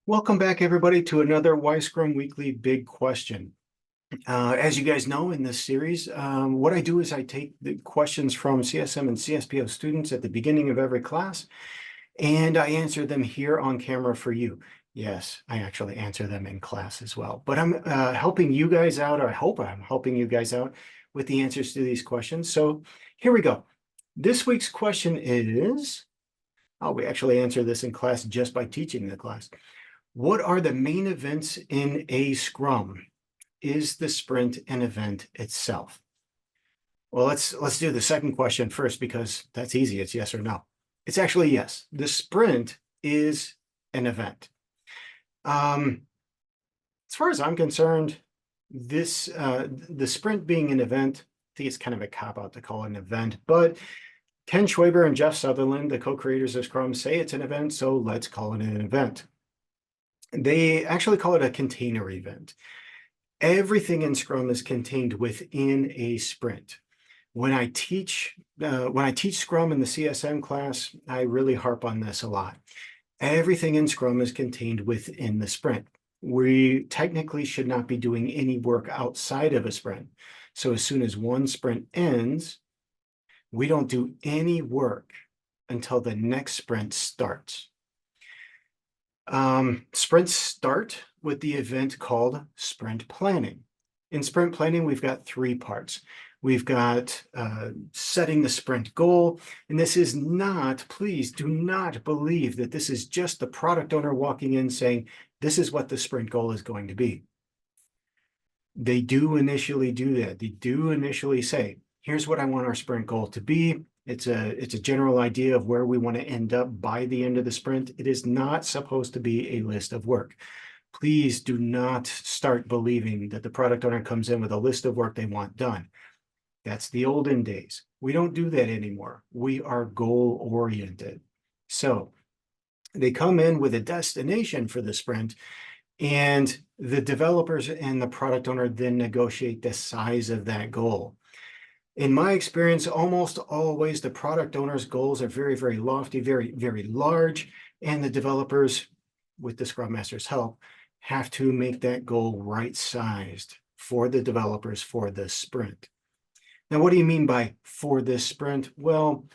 Welcome back, everybody, to another Y Scrum Weekly Big Question. As you guys know, in this series, what I do is I take the questions from CSM and CSPO students at the beginning of every class, and I answer them here on camera for you. Yes, I actually answer them in class as well. But I'm helping you guys out, or I hope I'm helping you guys out with the answers to these questions. So here we go. This week's question is, we actually answer this in class just by teaching the class. What are the main events in a Scrum? Is the sprint an event itself? Well, let's do the second question first because that's easy. It's yes or no. It's actually yes. The sprint is an event. As far as I'm concerned, the sprint being an event, I think it's kind of a cop-out to call it an event, but Ken Schwaber and Jeff Sutherland, the co-creators of Scrum, say it's an event, so let's call it an event. They actually call it a container event. Everything in Scrum is contained within a sprint. When I teach Scrum in the CSM class, I really harp on this a lot. Everything in Scrum is contained within the sprint. We technically should not be doing any work outside of a sprint. So as soon as one sprint ends, we don't do any work until the next sprint starts. Sprints start with the event called sprint planning. In sprint planning, we've got three parts. We've got setting the sprint goal. And this is not, please do not believe that this is just the product owner walking in saying, this is what the sprint goal is going to be. They do initially do that. They do initially say, here's what I want our sprint goal to be. It's a general idea of where we want to end up by the end of the sprint. It is not supposed to be a list of work. Please do not start believing that the product owner comes in with a list of work they want done. That's the olden days. We don't do that anymore. We are goal-oriented. So they come in with a destination for the sprint, and the developers and the product owner then negotiate the size of that goal. In my experience, almost always the product owner's goals are very, very lofty, very, very large, and the developers, with the Scrum Master's help, have to make that goal right-sized for the developers for this sprint. Now, what do you mean by for this sprint? Well,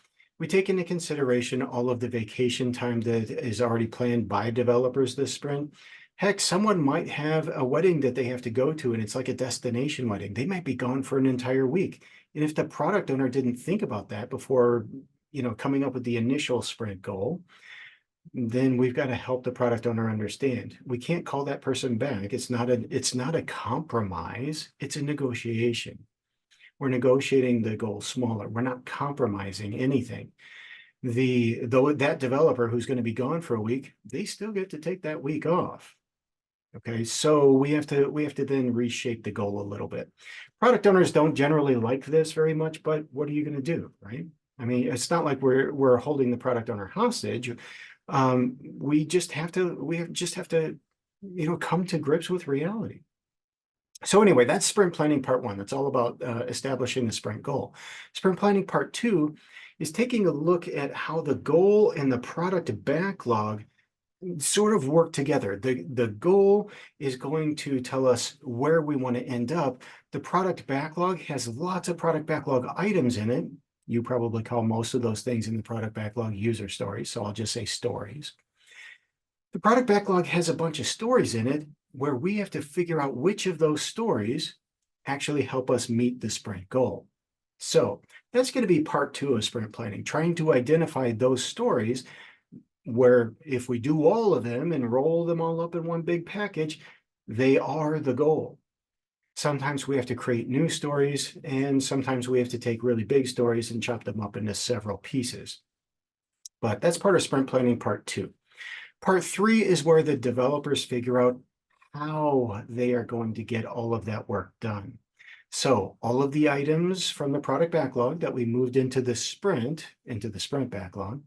we take into consideration all of the vacation time that is already planned by developers this sprint. Heck, someone might have a wedding that they have to go to, and it's like a destination wedding. They might be gone for an entire week. And if the product owner didn't think about that before, coming up with the initial sprint goal, then we've got to help the product owner understand. We can't call that person back. It's not a compromise. It's a negotiation. We're negotiating the goal smaller. We're not compromising anything. That developer who's going to be gone for a week, they still get to take that week off. Okay, so we have to then reshape the goal a little bit. Product owners don't generally like this very much, but what are you going to do, right? I mean, it's not like we're holding the product owner hostage. We just have to come to grips with reality. So anyway, that's sprint planning part one. That's all about establishing the sprint goal. Sprint planning part two is taking a look at how the goal and the product backlog sort of work together. The goal is going to tell us where we want to end up. The product backlog has lots of product backlog items in it. You probably call most of those things in the product backlog user stories, so I'll just say stories. The product backlog has a bunch of stories in it where we have to figure out which of those stories actually help us meet the sprint goal. So that's going to be part two of sprint planning, trying to identify those stories where if we do all of them and roll them all up in one big package, they are the goal. Sometimes we have to create new stories, and sometimes we have to take really big stories and chop them up into several pieces. But that's part of sprint planning part two. Part three is where the developers figure out how they are going to get all of that work done. So all of the items from the product backlog that we moved into the sprint backlog,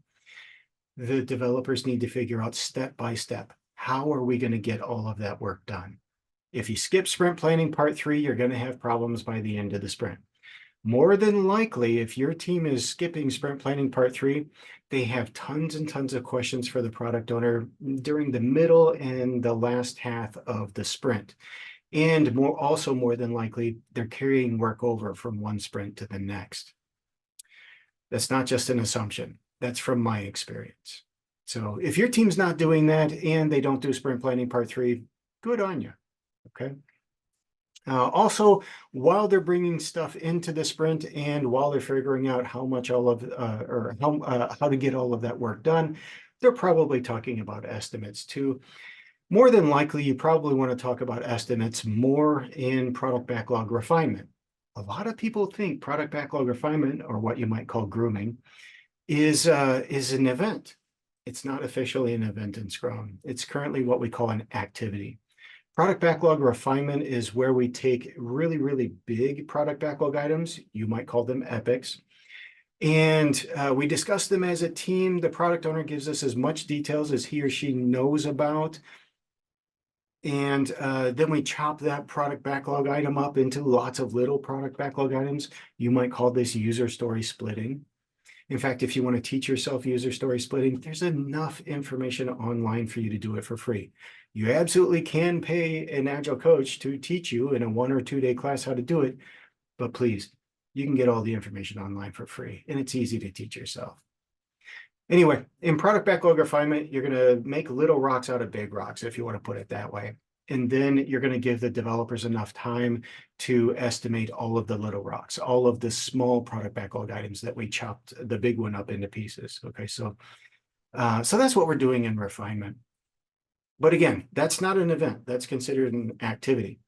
the developers need to figure out step by step, how are we going to get all of that work done? If you skip sprint planning part three, you're going to have problems by the end of the sprint. More than likely, if your team is skipping sprint planning part 3, they have tons and tons of questions for the product owner during the middle and the last half of the sprint. And more than likely, they're carrying work over from one sprint to the next. That's not just an assumption. That's from my experience. So if your team's not doing that and they don't do sprint planning part 3, good on you. Okay. Also, while they're bringing stuff into the sprint and while they're figuring out how much how to get all of that work done, they're probably talking about estimates too. More than likely, you probably want to talk about estimates more in product backlog refinement. A lot of people think product backlog refinement, or what you might call grooming, is an event. It's not officially an event in Scrum. It's currently what we call an activity. Product backlog refinement is where we take really, really big product backlog items. You might call them epics. And we discuss them as a team. The product owner gives us as much details as he or she knows about. And then we chop that product backlog item up into lots of little product backlog items. You might call this user story splitting. In fact, if you want to teach yourself user story splitting, there's enough information online for you to do it for free. You absolutely can pay an Agile coach to teach you in a 1 or 2 day class how to do it, but please, you can get all the information online for free, and it's easy to teach yourself. Anyway, in product backlog refinement, you're going to make little rocks out of big rocks, if you want to put it that way. And then you're going to give the developers enough time to estimate all of the little rocks, all of the small product backlog items that we chopped the big one up into pieces. Okay, so that's what we're doing in refinement. But again, that's not an event. That's considered an activity.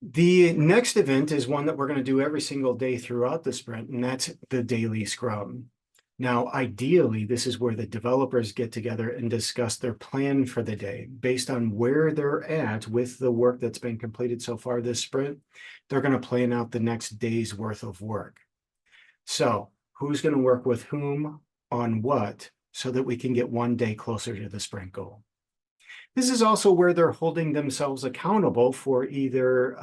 The next event is one that we're going to do every single day throughout the sprint, and that's the daily scrum. Now, ideally, this is where the developers get together and discuss their plan for the day based on where they're at with the work that's been completed so far this sprint. They're going to plan out the next day's worth of work. So who's going to work with whom on what so that we can get one day closer to the sprint goal? This is also where they're holding themselves accountable for either,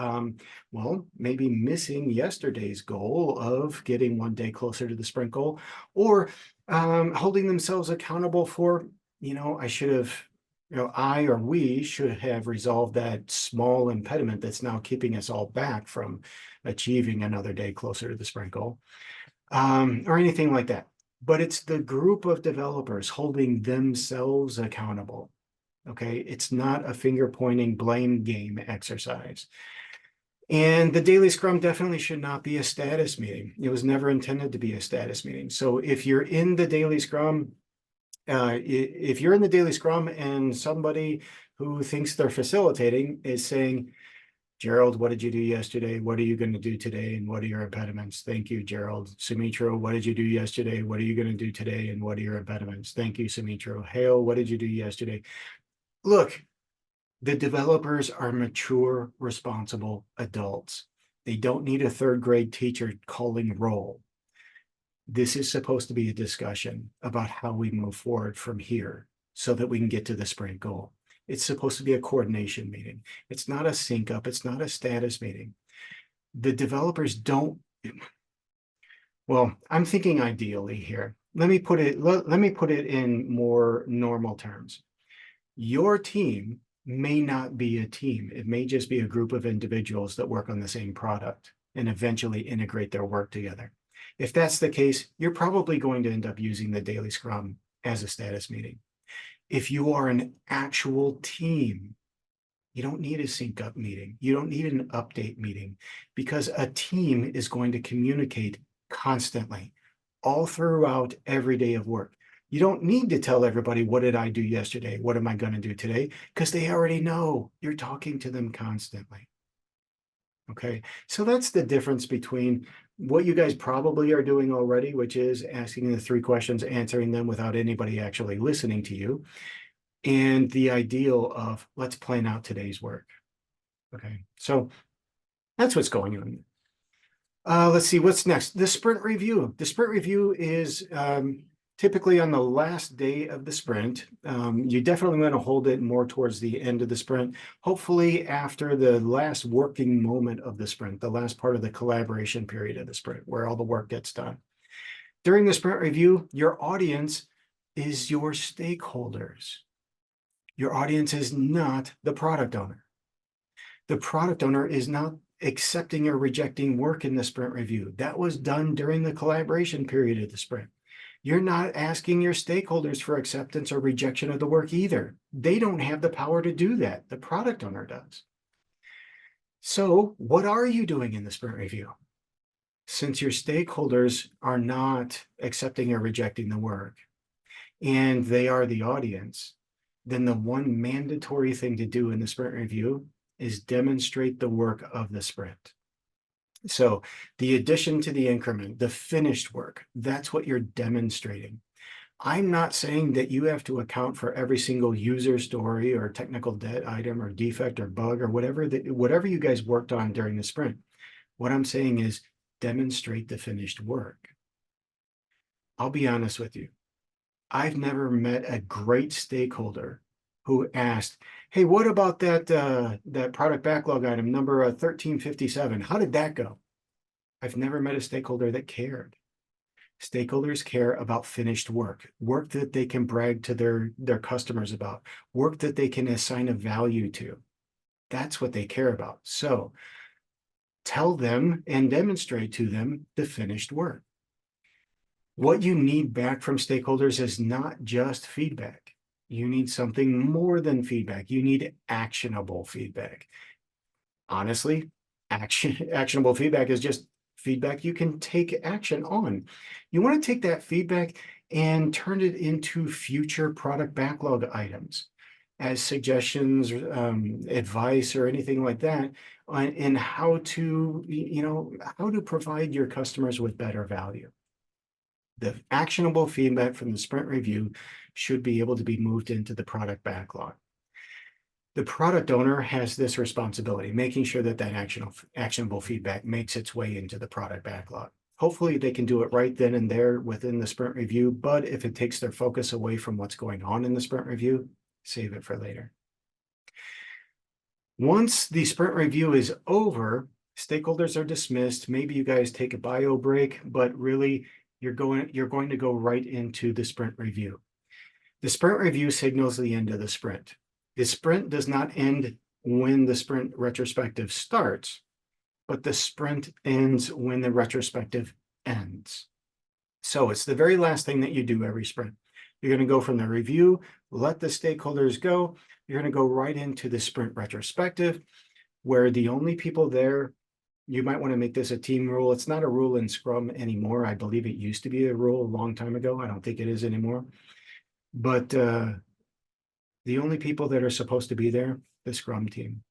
maybe missing yesterday's goal of getting one day closer to the sprint goal, or holding themselves accountable for, I should have, I or we should have resolved that small impediment that's now keeping us all back from achieving another day closer to the sprint goal, or anything like that. But it's the group of developers holding themselves accountable. Okay, it's not a finger pointing blame game exercise. And the daily scrum definitely should not be a status meeting. It was never intended to be a status meeting. So if you're in the daily scrum, and somebody who thinks they're facilitating is saying, Gerald, what did you do yesterday? What are you going to do today? And what are your impediments? Thank you, Gerald. Sumitro, what did you do yesterday? What are you going to do today? And what are your impediments? Thank you, Sumitro. Hale, what did you do yesterday? Look, the developers are mature, responsible adults. They don't need a third grade teacher calling roll. This is supposed to be a discussion about how we move forward from here so that we can get to the sprint goal. It's supposed to be a coordination meeting. It's not a sync up. It's not a status meeting. The developers don't, I'm thinking ideally here. Let me put it in more normal terms. Your team may not be a team. It may just be a group of individuals that work on the same product and eventually integrate their work together. If that's the case, you're probably going to end up using the daily scrum as a status meeting. If you are an actual team, you don't need a sync up meeting. You don't need an update meeting because a team is going to communicate constantly all throughout every day of work. You don't need to tell everybody, what did I do yesterday? What am I going to do today? Because they already know. You're talking to them constantly. Okay, so that's the difference between what you guys probably are doing already, which is asking the 3 questions, answering them without anybody actually listening to you, and the ideal of let's plan out today's work. Okay, so that's what's going on. Let's see what's next. The sprint review. The sprint review is typically on the last day of the sprint. You definitely want to hold it more towards the end of the sprint, hopefully after the last working moment of the sprint, the last part of the collaboration period of the sprint, where all the work gets done. During the sprint review, your audience is your stakeholders. Your audience is not the product owner. The product owner is not accepting or rejecting work in the sprint review. That was done during the collaboration period of the sprint. You're not asking your stakeholders for acceptance or rejection of the work either. They don't have the power to do that. The product owner does. So what are you doing in the sprint review? Since your stakeholders are not accepting or rejecting the work, and they are the audience, then the one mandatory thing to do in the sprint review is demonstrate the work of the sprint. So the addition to the increment, the finished work, that's what you're demonstrating. I'm not saying that you have to account for every single user story or technical debt item or defect or bug or whatever you guys worked on during the sprint. What I'm saying is demonstrate the finished work. I'll be honest with you. I've never met a great stakeholder who asked, hey, what about that product backlog item number 1357? How did that go? I've never met a stakeholder that cared. Stakeholders care about finished work, work that they can brag to their customers about, work that they can assign a value to. That's what they care about. So tell them and demonstrate to them the finished work. What you need back from stakeholders is not just feedback. You need something more than feedback. You need actionable feedback. Honestly, actionable feedback is just feedback you can take action on. You want to take that feedback and turn it into future product backlog items as suggestions, advice, or anything like that, in how to, how to provide your customers with better value. The actionable feedback from the sprint review should be able to be moved into the product backlog. The product owner has this responsibility, making sure that actionable feedback makes its way into the product backlog. Hopefully they can do it right then and there within the sprint review, but if it takes their focus away from what's going on in the sprint review, save it for later. Once the sprint review is over, stakeholders are dismissed. Maybe you guys take a bio break, but really you're going to go right into the sprint review. The sprint review signals the end of the sprint. The sprint does not end when the sprint retrospective starts, but the sprint ends when the retrospective ends. So it's the very last thing that you do every sprint. You're going to go from the review, let the stakeholders go. You're going to go right into the sprint retrospective, where the only people there, you might want to make this a team rule. It's not a rule in Scrum anymore. I believe it used to be a rule a long time ago. I don't think it is anymore. But the only people that are supposed to be there, the Scrum team.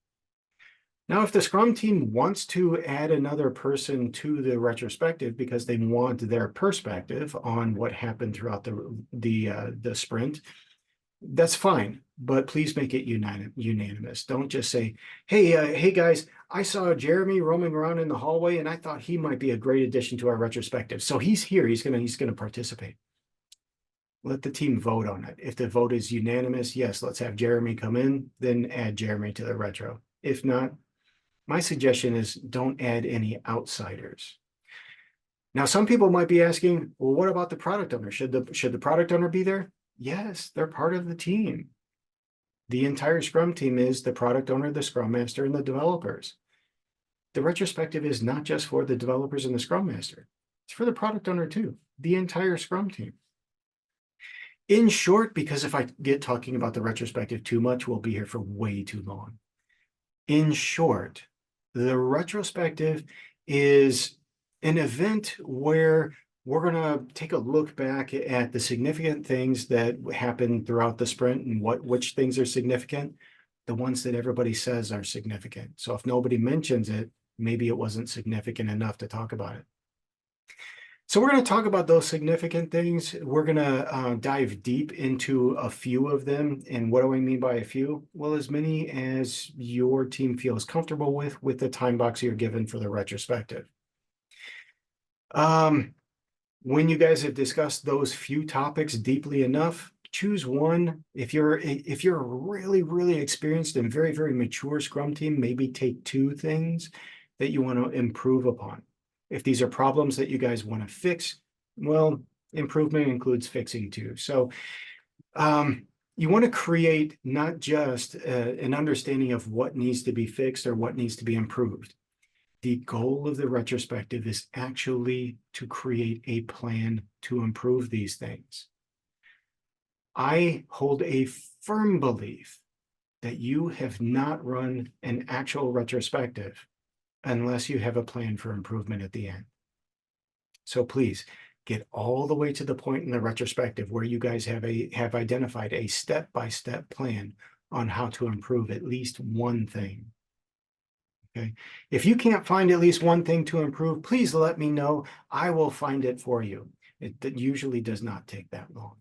Now, if the Scrum team wants to add another person to the retrospective because they want their perspective on what happened throughout the sprint, that's fine. But please make it unanimous. Don't just say, hey guys, I saw Jeremy roaming around in the hallway and I thought he might be a great addition to our retrospective. So he's here. He's gonna participate. Let the team vote on it. If the vote is unanimous, yes, let's have Jeremy come in, then add Jeremy to the retro. If not, my suggestion is don't add any outsiders. Now, some people might be asking, well, what about the product owner? Should the product owner be there? Yes, they're part of the team. The entire Scrum team is the product owner, the Scrum Master, and the developers. The retrospective is not just for the developers and the Scrum Master. It's for the product owner too, the entire Scrum team. In short, because if I get talking about the retrospective too much, we'll be here for way too long. In short, the retrospective is an event where we're going to take a look back at the significant things that happened throughout the sprint and which things are significant, the ones that everybody says are significant. So if nobody mentions it, maybe it wasn't significant enough to talk about it. So we're going to talk about those significant things. We're going to dive deep into a few of them. And what do I mean by a few? Well, as many as your team feels comfortable with the time box you're given for the retrospective. When you guys have discussed those few topics deeply enough, choose one. If you're a really, really experienced and very, very mature Scrum team, maybe take two things that you want to improve upon. If these are problems that you guys want to fix, well, improvement includes fixing too. So you want to create not just an understanding of what needs to be fixed or what needs to be improved. The goal of the retrospective is actually to create a plan to improve these things. I hold a firm belief that you have not run an actual retrospective unless you have a plan for improvement at the end. So please get all the way to the point in the retrospective where you guys have identified a step-by-step plan on how to improve at least one thing. Okay. If you can't find at least one thing to improve, please let me know. I will find it for you. It usually does not take that long.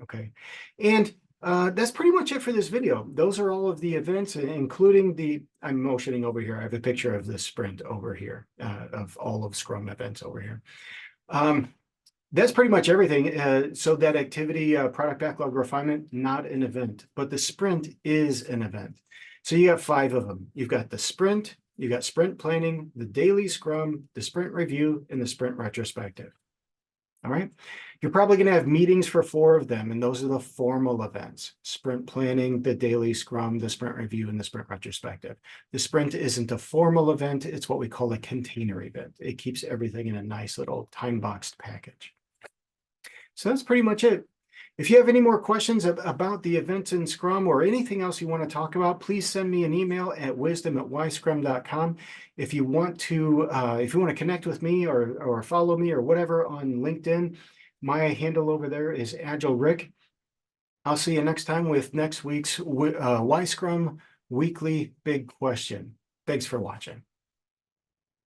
Okay. And that's pretty much it for this video. Those are all of the events, including I'm motioning over here. I have a picture of the sprint over here, of all of Scrum events over here. That's pretty much everything. So that activity, product backlog refinement, not an event, but the sprint is an event. So you got 5 of them. You've got the sprint, you got sprint planning, the daily Scrum, the sprint review, and the sprint retrospective. All right. You're probably going to have meetings for 4 of them, and those are the formal events: sprint planning, the daily Scrum, the sprint review, and the sprint retrospective. The sprint isn't a formal event. It's what we call a container event. It keeps everything in a nice little time-boxed package. So that's pretty much it. If you have any more questions about the events in Scrum or anything else you want to talk about, please send me an email at wisdom@yscrum.com. If you want to connect with me or follow me or whatever on LinkedIn, my handle over there is Agile Rick. I'll see you next time with next week's Y Scrum Weekly Big Question. Thanks for watching.